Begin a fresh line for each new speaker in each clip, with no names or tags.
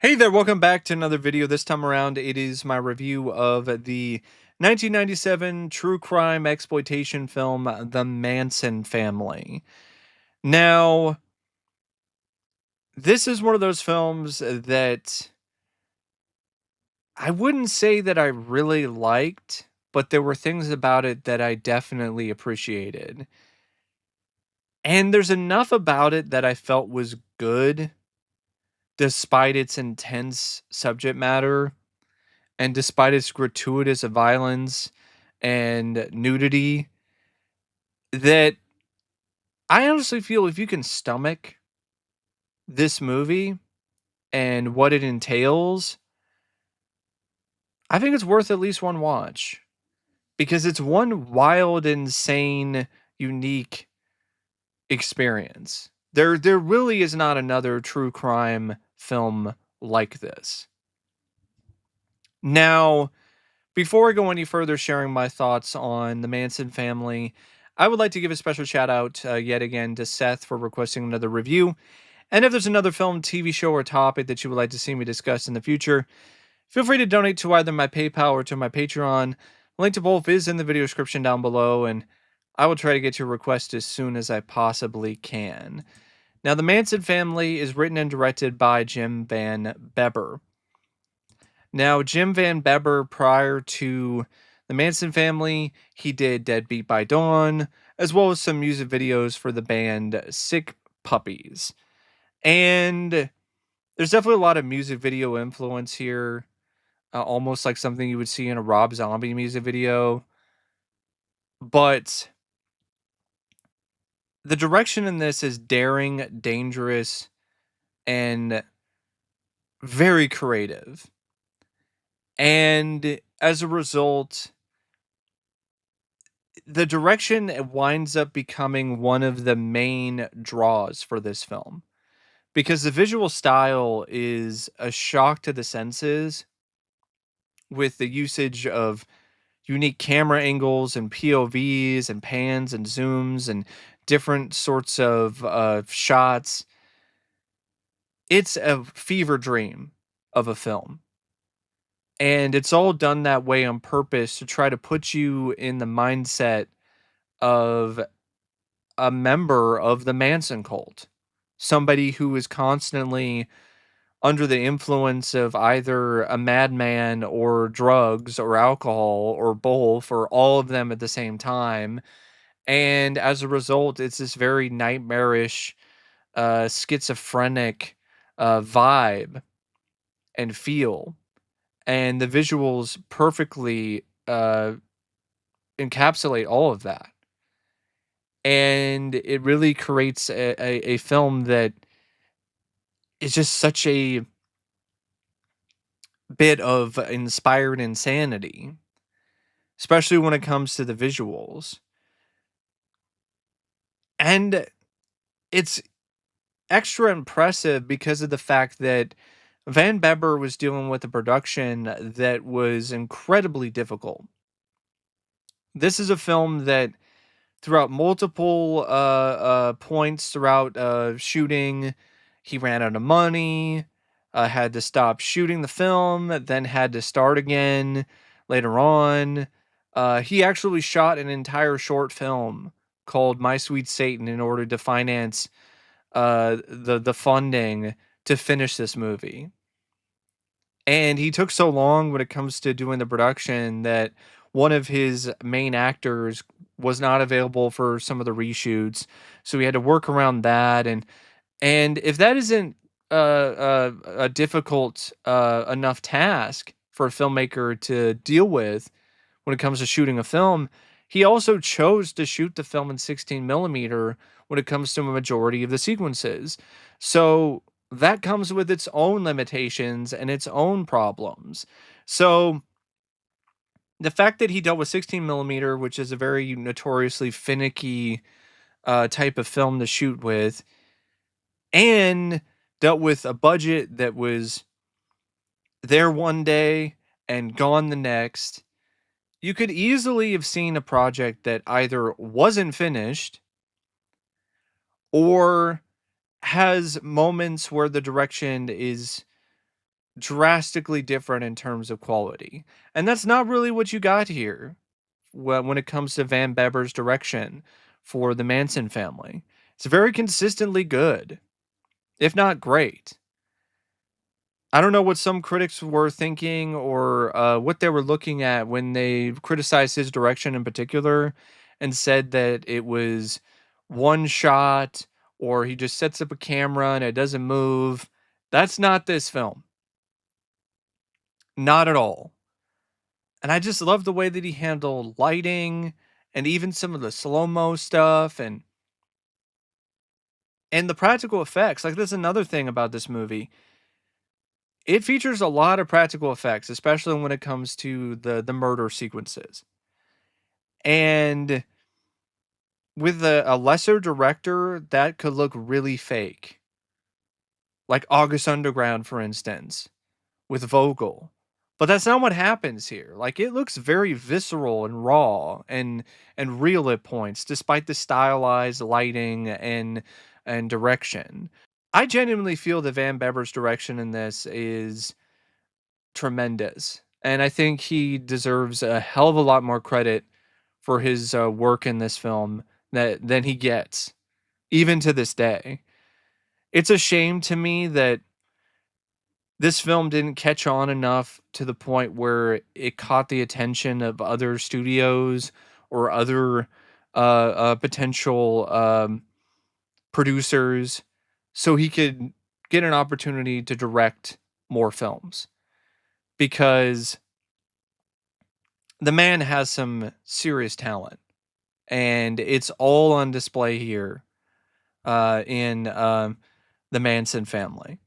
Hey there, welcome back to another video. This time around, it is my review of the 1997 true crime exploitation film, The Manson Family. Now, this is one of those films that I wouldn't say that I really liked, but there were things about it that I definitely appreciated. And there's enough about it that I felt was good, despite its intense subject matter and despite its gratuitous violence and nudity, that I honestly feel if you can stomach this movie and what it entails, I think it's worth at least one watch because it's one wild, insane, unique experience. There really is not another true crime film like this. Now, before I go any further sharing my thoughts on the Manson family, I would like to give a special shout out yet again to Seth for requesting another review. And if there's another film, TV show, or topic that you would like to see me discuss in the future, feel free to donate to either my PayPal or to my Patreon. Link to both is in the video description down below, and I will try to get your request as soon as I possibly can. Now, The Manson Family is written and directed by Jim Van Bebber. Now, Jim Van Bebber, prior to the Manson Family, he did Deadbeat by Dawn, as well as some music videos for the band Sick Puppies. And there's definitely a lot of music video influence here, almost like something you would see in a Rob Zombie music video. But the direction in this is daring, dangerous, and very creative. And as a result, the direction winds up becoming one of the main draws for this film because the visual style is a shock to the senses with the usage of unique camera angles and POVs and pans and zooms and different sorts of shots. It's a fever dream of a film. And it's all done that way on purpose to try to put you in the mindset of a member of the Manson cult, somebody who is constantly under the influence of either a madman or drugs or alcohol or both or all of them at the same time. And as a result, it's this very nightmarish, schizophrenic vibe and feel. And the visuals perfectly encapsulate all of that. And it really creates a film that is just such a bit of inspired insanity, especially when it comes to the visuals. And it's extra impressive because of the fact that Van Bebber was dealing with a production that was incredibly difficult. This is a film that throughout multiple points throughout shooting, he ran out of money, had to stop shooting the film, then had to start again later on. He actually shot an entire short film called My Sweet Satan in order to finance the funding to finish this movie. And he took so long when it comes to doing the production that one of his main actors was not available for some of the reshoots, so he had to work around that, and if that isn't a difficult enough task for a filmmaker to deal with when it comes to shooting a film, he also chose to shoot the film in 16 millimeter when it comes to a majority of the sequences. So that comes with its own limitations and its own problems. So the fact that he dealt with 16 millimeter, which is a very notoriously finicky type of film to shoot with, and dealt with a budget that was there one day and gone the next, you could easily have seen a project that either wasn't finished or has moments where the direction is drastically different in terms of quality. And that's not really what you got here when it comes to Van Bebber's direction for the Manson family. It's very consistently good, if not great. I don't know what some critics were thinking or what they were looking at when they criticized his direction in particular and said that it was one shot or he just sets up a camera and it doesn't move. That's not this film. Not at all. And I just love the way that he handled lighting and even some of the slow-mo stuff and the practical effects. Like that's another thing about this movie. It features a lot of practical effects, especially when it comes to the murder sequences. And with a lesser director, that could look really fake. Like August Underground, for instance, with Vogel. But that's not what happens here. Like it looks very visceral and raw and real at points, despite the stylized lighting and direction. I genuinely feel that Van Bebber's direction in this is tremendous, and I think he deserves a hell of a lot more credit for his work in this film than he gets, even to this day. It's a shame to me that this film didn't catch on enough to the point where it caught the attention of other studios or other potential producers so he could get an opportunity to direct more films because the man has some serious talent and it's all on display here in the Manson family.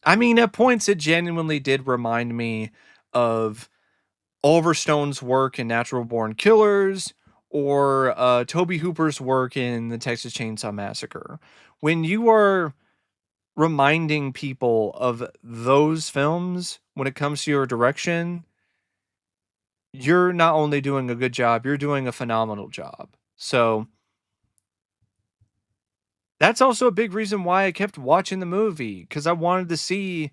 I mean, at points, it genuinely did remind me of Oliver Stone's work in Natural Born Killers or Toby Hooper's work in the Texas Chainsaw Massacre. When you are reminding people of those films when it comes to your direction, you're not only doing a good job, you're doing a phenomenal job. So that's also a big reason why I kept watching the movie because I wanted to see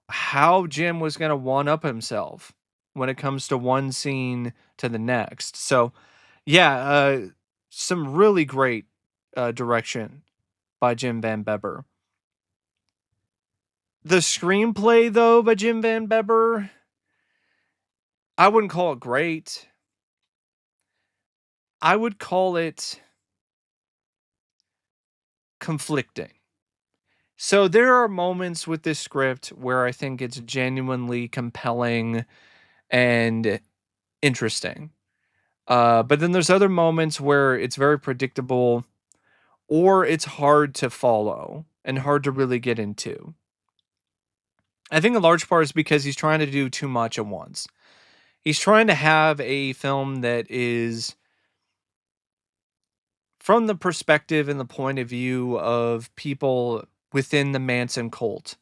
how Jim was going to one up himself when it comes to one scene to the next. So, yeah, some really great direction by Jim Van Bebber. The screenplay, though, by Jim Van Bebber, I wouldn't call it great. I would call it conflicting. So there are moments with this script where I think it's genuinely compelling and interesting. But then there's other moments where it's very predictable or it's hard to follow and hard to really get into. I think a large part is because he's trying to do too much at once. He's trying to have a film that is from the perspective and the point of view of people within the Manson cult.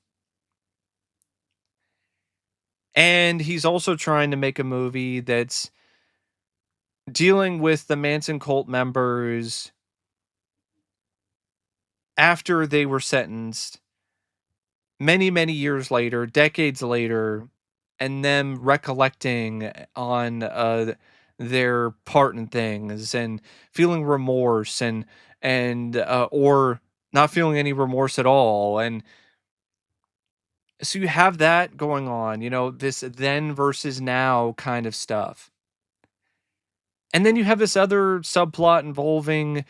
And he's also trying to make a movie that's dealing with the Manson cult members after they were sentenced many, many years later, decades later, and them recollecting on their part in things and feeling remorse and or not feeling any remorse at all. And so you have that going on, you know, this then versus now kind of stuff. And then you have this other subplot involving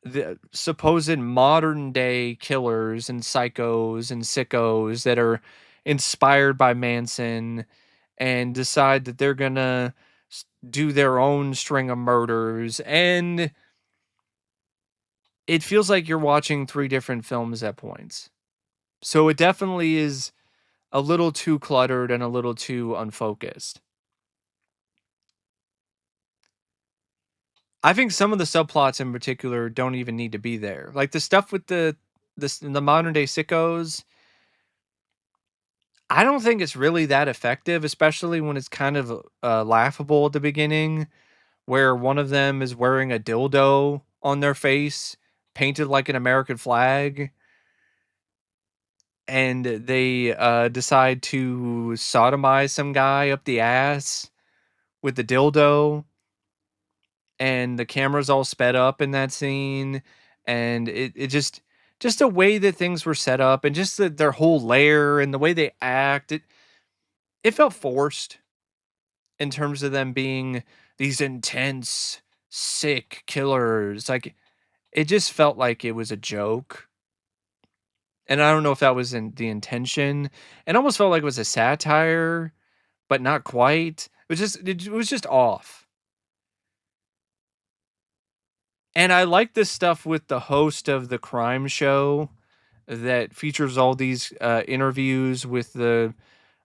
the supposed modern day killers and psychos and sickos that are inspired by Manson and decide that they're gonna do their own string of murders. And it feels like you're watching three different films at points. So it definitely is a little too cluttered and a little too unfocused. I think some of the subplots in particular don't even need to be there. Like the stuff with the modern day sickos, I don't think it's really that effective, especially when it's kind of laughable at the beginning, where one of them is wearing a dildo on their face, painted like an American flag. and they decide to sodomize some guy up the ass with the dildo, and the camera's all sped up in that scene, and it just the way that things were set up, and just their whole lair and the way they act, it felt forced in terms of them being these intense, sick killers. Like, it just felt like it was a joke. And I don't know if that was in the intention. It almost felt like it was a satire, but not quite. It was just off. And I like this stuff with the host of the crime show that features all these interviews with the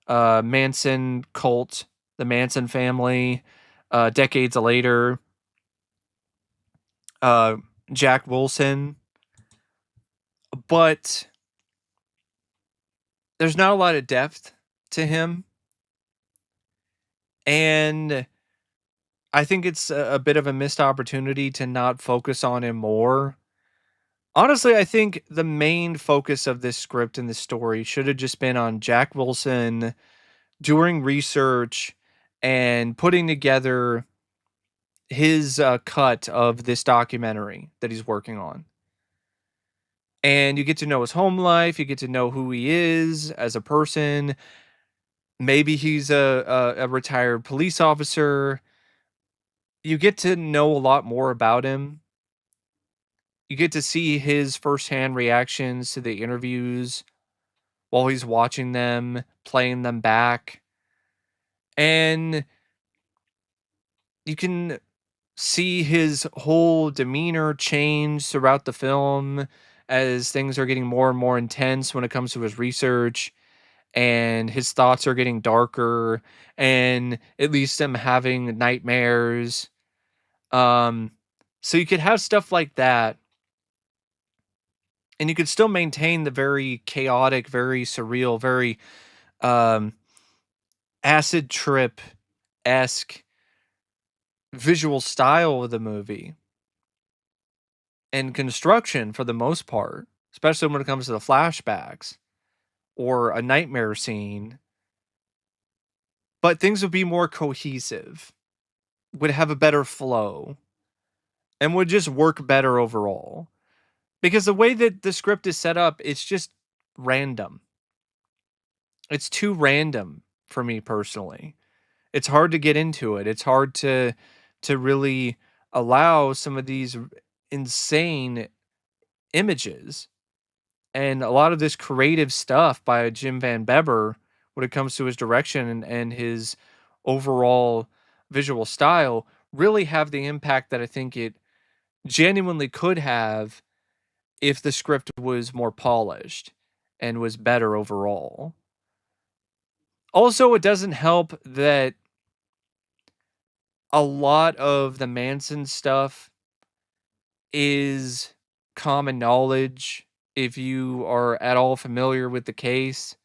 Manson cult, the Manson family, decades later. Uh, Jack Wilson, but there's not a lot of depth to him, and I think it's a bit of a missed opportunity to not focus on him more. Honestly, I think the main focus of this script and this story should have just been on Jack Wilson doing research and putting together his cut of this documentary that he's working on. And you get to know his home life, you get to know who he is as a person. Maybe he's a retired police officer. You get to know a lot more about him. You get to see his firsthand reactions to the interviews while he's watching them, playing them back. And you can see his whole demeanor change throughout the film as things are getting more and more intense when it comes to his research, and his thoughts are getting darker, and it leads to him having nightmares. Um, so you could have stuff like that, and you could still maintain the very chaotic, very surreal, very um, acid trip esque visual style of the movie and construction for the most part, especially when it comes to the flashbacks or a nightmare scene. But things would be more cohesive, would have a better flow, and would just work better overall. Because the way that the script is set up, it's just random. It's too random for me personally. It's hard to get into it. It's hard to really allow some of these insane images and a lot of this creative stuff by Jim Van Bebber when it comes to his direction and his overall visual style really have the impact that I think it genuinely could have if the script was more polished and was better overall. Also, it doesn't help that a lot of the Manson stuff is common knowledge if you are at all familiar with the case.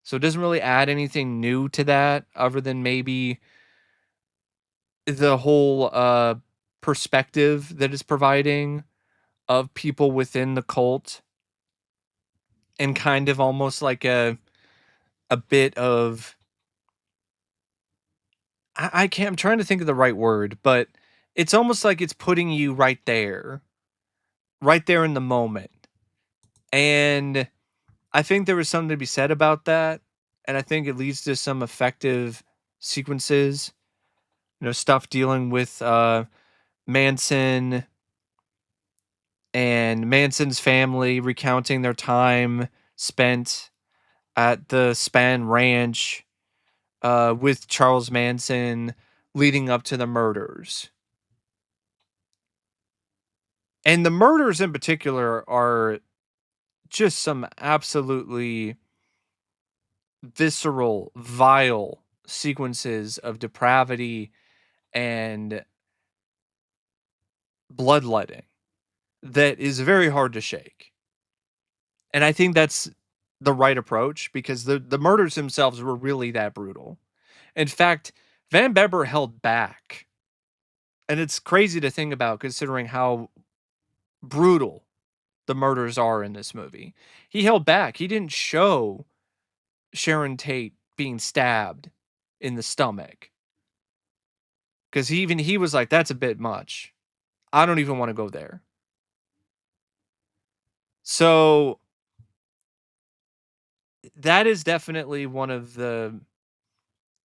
So it doesn't really add anything new to that other than maybe the whole perspective that it's providing of people within the cult, and kind of almost like a bit of I can't, I'm trying to think of the right word, but it's almost like it's putting you right there in the moment. And I think there was something to be said about that. And I think it leads to some effective sequences, stuff dealing with Manson and Manson's family recounting their time spent at the Span Ranch with Charles Manson leading up to the murders. And the murders in particular are just some absolutely visceral, vile sequences of depravity and bloodletting that is very hard to shake. And I think that's the right approach because the murders themselves were really that brutal. In fact, Van Bebber held back. And it's crazy to think about considering how brutal the murders are in this movie. He held back. He didn't show Sharon Tate being stabbed in the stomach because even he was like, "That's a bit much. I don't even want to go there." So that is definitely one of the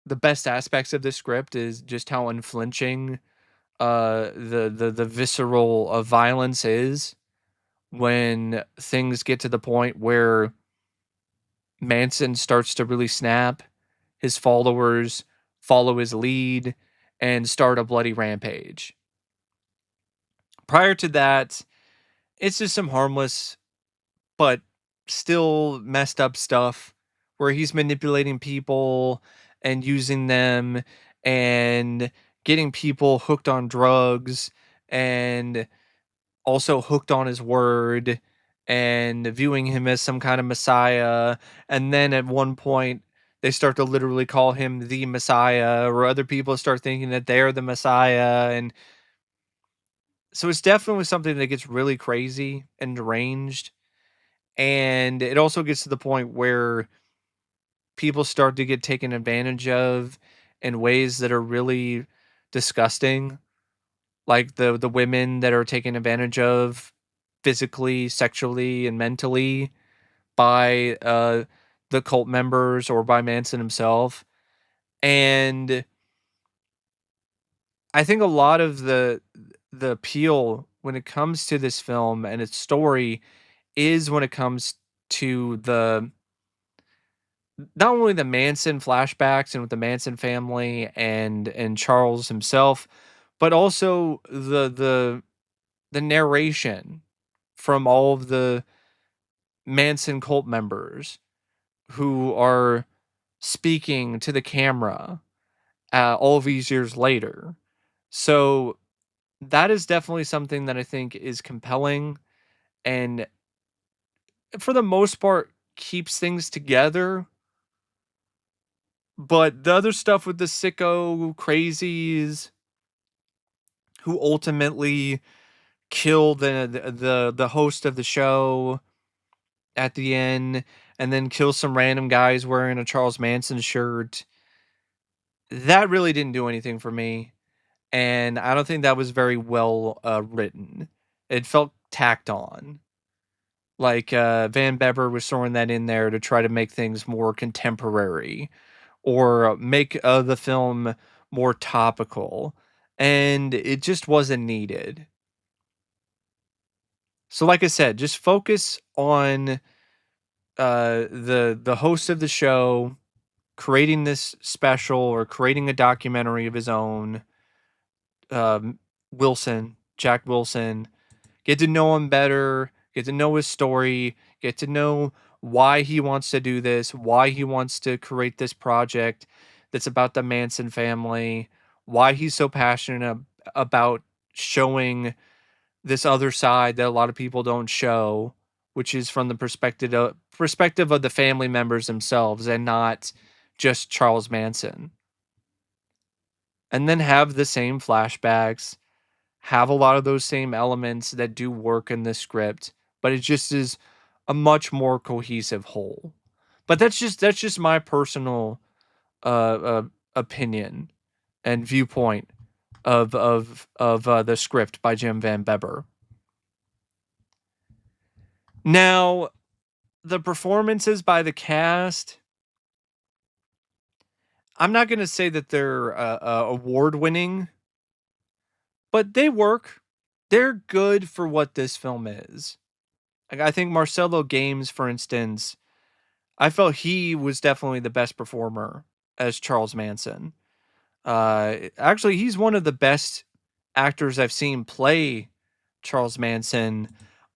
best aspects of this script is just how unflinching the visceral violence is when things get to the point where Manson starts to really snap, his followers follow his lead and start a bloody rampage. Prior to that, it's just some harmless but still messed up stuff where he's manipulating people and using them and getting people hooked on drugs and also hooked on his word and viewing him as some kind of messiah. And then at one point, they start to literally call him the messiah, or other people start thinking that they're the messiah. And so it's definitely something that gets really crazy and deranged. And it also gets to the point where people start to get taken advantage of in ways that are really disgusting, like the women that are taken advantage of physically, sexually, and mentally by the cult members or by Manson himself. And I think a lot of the appeal when it comes to this film and its story is when it comes to the not only the Manson flashbacks and with the Manson family and Charles himself, but also the narration from all of the Manson cult members who are speaking to the camera all of these years later. So that is definitely something that I think is compelling and for the most part keeps things together. But the other stuff with the sicko crazies who ultimately kill the host of the show at the end and then kill some random guys wearing a Charles Manson shirt. That really didn't do anything for me, and I don't think that was very well written. It felt tacked on. Like Van Bebber was throwing that in there to try to make things more contemporary or make the film more topical, and it just wasn't needed. So, like I said, just focus on the host of the show creating this special or creating a documentary of his own. Um, Jack Wilson, get to know him better, get to know his story, get to know why he wants to do this, why he wants to create this project that's about the Manson family, why he's so passionate about showing this other side that a lot of people don't show, which is from the perspective of the family members themselves and not just Charles Manson. And then have the same flashbacks, have a lot of those same elements that do work in the script, but it just is a much more cohesive whole. But that's just my personal opinion and viewpoint of the script by Jim Van Bebber. Now, the performances by the cast, I'm not going to say that they're award winning, but they work. They're good for what this film is. Like, I think Marcello Games, for instance, I felt he was definitely the best performer as Charles Manson. Actually, he's one of the best actors I've seen play Charles Manson,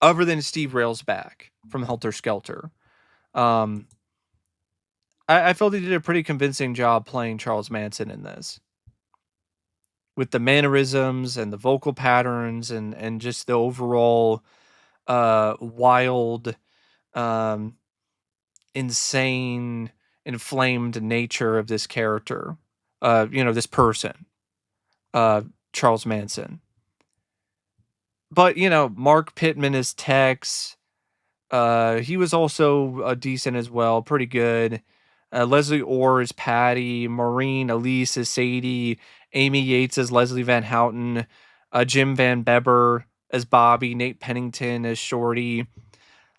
other than Steve Railsback from Helter Skelter. Um, I felt he did a pretty convincing job playing Charles Manson in this, with the mannerisms and the vocal patterns and just the overall wild, um, insane, inflamed nature of this character. This person, uh, Charles Manson. But Marc Pitman is Tex, He was also decent as well, pretty good. Leslie Orr is Patty, Maureen Allisse is Sadie, Amy Yates as Leslie Van Houten, Jim Van Bebber as Bobby, Nate Pennington as Shorty.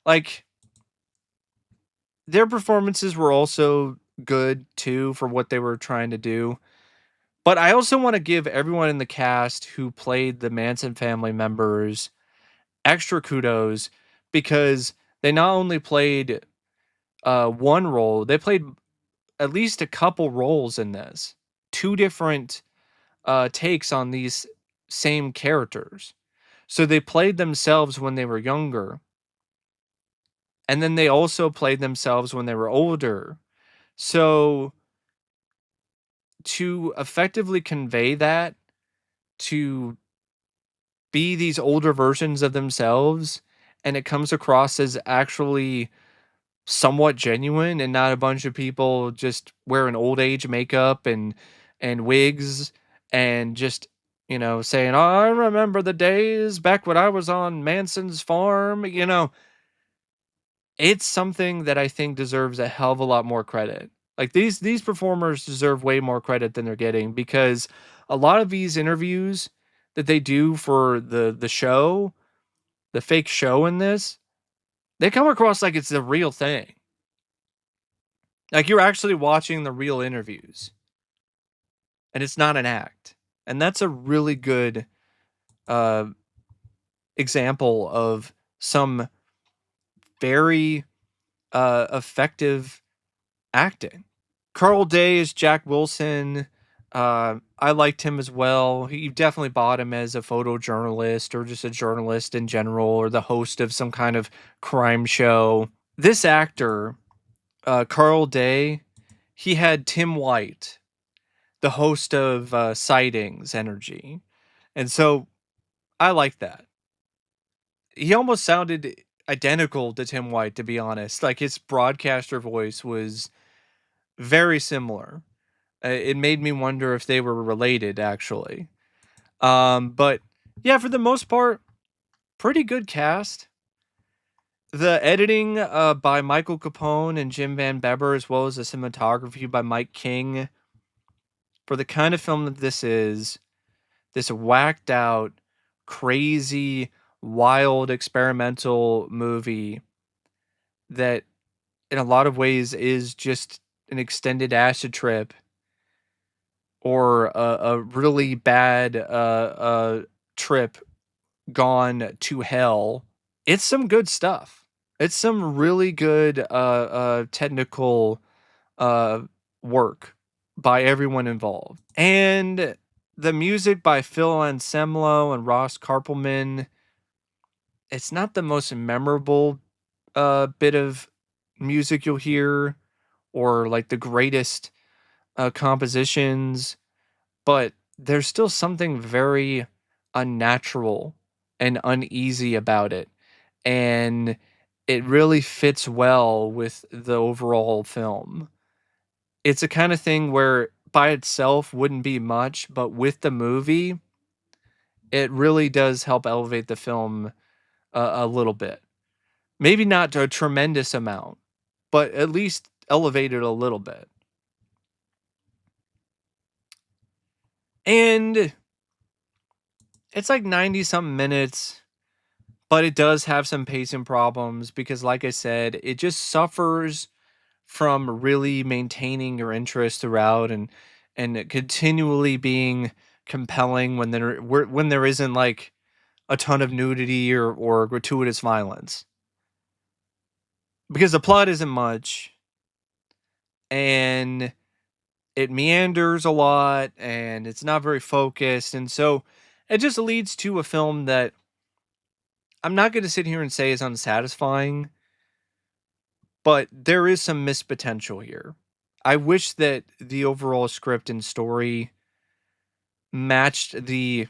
Like, their performances were also good too for what they were trying to do. But I also want to give everyone in the cast who played the Manson family members extra kudos because they not only played one role, they played at least a couple roles in this. Two different takes on these same characters. So they played themselves when they were younger, and then they also played themselves when they were older. So to effectively convey that, to be these older versions of themselves, and it comes across as actually somewhat genuine and not a bunch of people just wearing old age makeup and wigs and just, saying, "Oh, I remember the days back when I was on Manson's farm," it's something that I think deserves a hell of a lot more credit. Like, these performers deserve way more credit than they're getting because a lot of these interviews that they do for the show, the fake show in this, they come across like it's the real thing. Like, you're actually watching the real interviews, and it's not an act. And that's a really good uh, example of some very effective acting. Carl Day is Jack Wilson. I liked him as well. You definitely bought him as a photojournalist or just a journalist in general or the host of some kind of crime show. This actor, Carl Day, he had Tim White, the host of Sightings energy. And so I like that. He almost sounded identical to Tim White, to be honest. Like, his broadcaster voice was very similar. It made me wonder if they were related, actually. But yeah, for the most part, pretty good cast. The editing by Michael Capone and Jim Van Bebber, as well as the cinematography by Mike King, for the kind of film that this is, this whacked out, crazy, wild, experimental movie that in a lot of ways is just an extended acid trip or a really bad trip gone to hell. It's some good stuff. It's some really good technical uh, work by everyone involved. And the music by Phil Anselmo and Ross Carpelman, it's not the most memorable bit of music you'll hear or like the greatest compositions, but there's still something very unnatural and uneasy about it. And it really fits well with the overall film. It's a kind of thing where by itself wouldn't be much, but with the movie, it really does help elevate the film a little bit. Maybe not to a tremendous amount, but at least elevate it a little bit. And it's like 90 something minutes, but it does have some pacing problems because, like I said, it just suffers from really maintaining your interest throughout and it continually being compelling when there isn't like a ton of nudity or gratuitous violence because the plot isn't much and it meanders a lot and it's not very focused, and so it just leads to a film that I'm not going to sit here and say is unsatisfying, but there is some missed potential here. I wish that the overall script and story matched the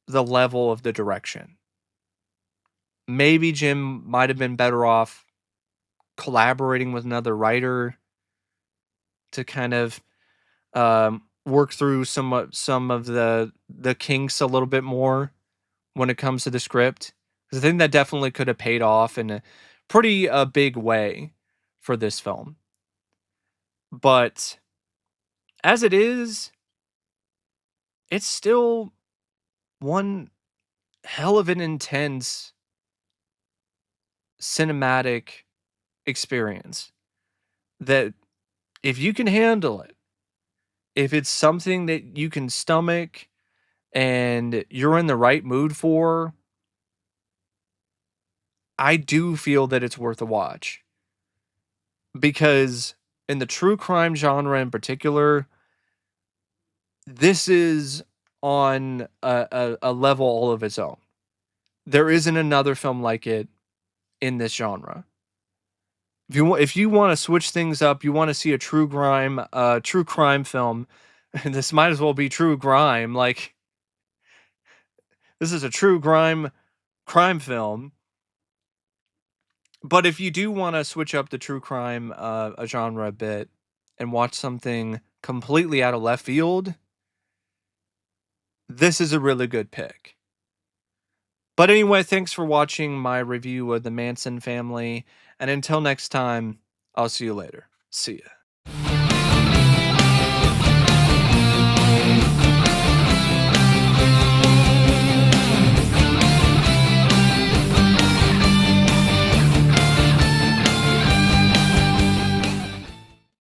level of the direction. Maybe Jim might have been better off collaborating with another writer to kind of work through some of the kinks a little bit more when it comes to the script. 'Cause I think that definitely could have paid off in a pretty big way for this film. But as it is, it's still one hell of an intense cinematic experience that if you can handle it, if it's something that you can stomach and you're in the right mood for, I do feel that it's worth a watch. Because in the true crime genre in particular, this is on a level all of its own. There isn't another film like it in this genre. If you want to switch things up, you want to see a true crime film, this might as well be True Grime. Like, this is a true crime film. But if you do want to switch up the true crime a genre a bit and watch something completely out of left field, this is a really good pick. But anyway, thanks for watching my review of the Manson Family, and until next time, I'll see you later. See ya.